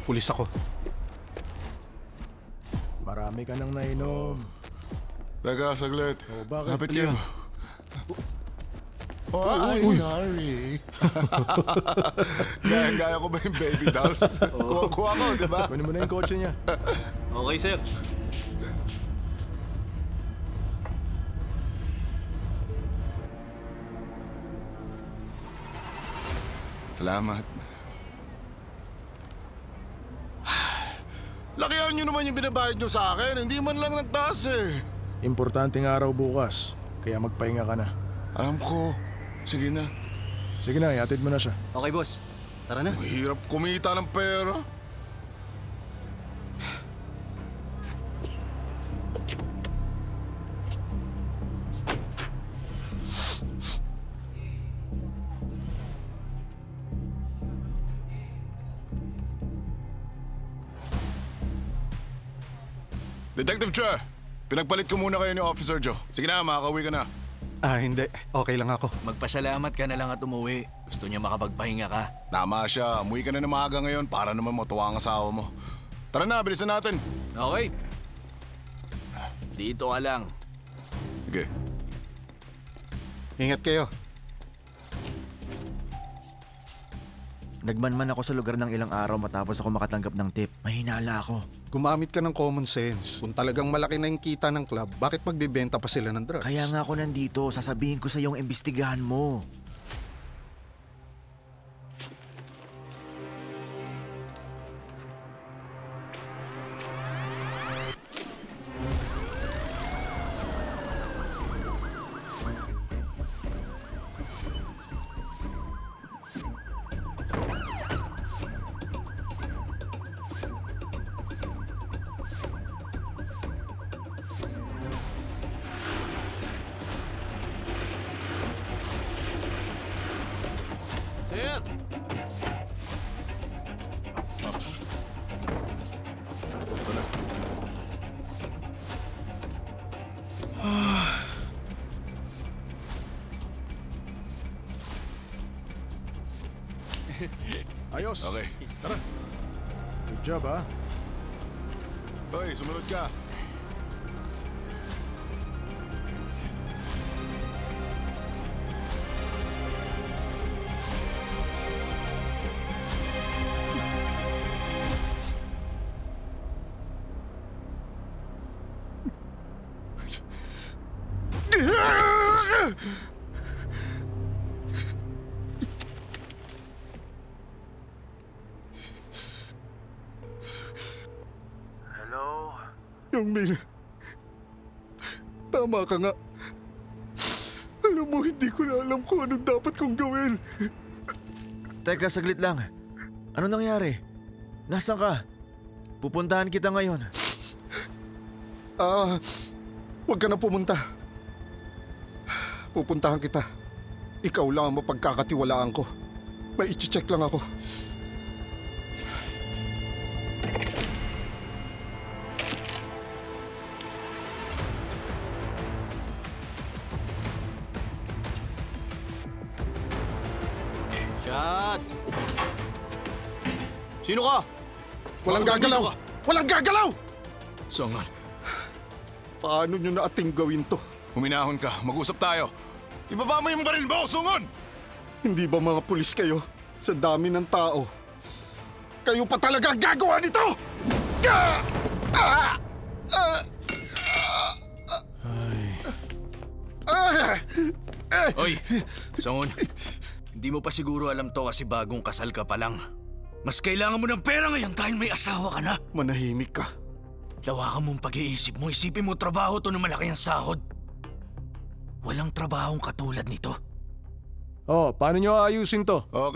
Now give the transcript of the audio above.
pulis ako. Marami ka nang nainom. Teka, saglit. Oh, bakit? Lapit kayo. Oh, I'm sorry. Gaya ko ba yung baby dolls? Kuha ko, di ba? Kunin mo na yung kotse niya. Okay, sir. Salamat. Lakihan nyo naman yung binabayad nyo sa akin. Hindi man lang nagtaas eh. Importanteng araw bukas, kaya magpahinga ka na. Alam ko. Sige na. Sige na, ihatid mo na siya. Okay, boss. Tara na. Mahirap kumita ng pera. Detective Che, pinagpalit ko muna kayo ni Officer Joe. Sige na, makakauwi ka na. Hindi. Okay lang ako. Magpasalamat ka na lang at umuwi. Gusto niya makapagpahinga ka. Tama siya, umuwi ka na ng maaga ngayon para naman matuwa ang asawa mo. Tara na, bilisan natin. Okay. Dito ka lang. Sige. Ingat kayo. Nagmanman ako sa lugar ng ilang araw matapos ako makatanggap ng tip. Mahinala ako. Gumamit ka ng common sense. Kung talagang malaki na yung kita ng club, bakit magbibenta pa sila ng drugs? Kaya nga ako nandito, sasabihin ko sa iyong imbestigahan mo. Sir! Ayos. Okay. Tara. Good job, ha? Hoy, sumunod ka. Yung Mil, tama ka nga. Alam mo, hindi ko na alam kung anong dapat kong gawin. Teka, saglit lang. Ano nangyari? Nasaan ka? Pupuntahan kita ngayon. Huwag ka na pumunta. Pupuntahan kita. Ikaw lang ang mapagkakatiwalaan ko. May i-check lang ako. Shot! Sino ka? Walang gagalaw! Walang gagalaw! Songal. Paano nyo na ating gawin to? Huminahon ka, mag-usap tayo. Ibaba mo yung baril mo, sungon! Hindi ba mga pulis kayo? Sa dami ng tao. Kayo pa talaga ang gagawa nito! Oy, Songon. Hindi mo pa siguro alam to kasi bagong kasal ka pa lang. Mas kailangan mo ng pera ngayon dahil may asawa ka na. Manahimik ka. Lawakan mong pag-iisip mo. Isipin mo trabaho to na malaki ang sahod. Walang trabahong katulad nito. Oh, paano nyo aayusin to? Okay.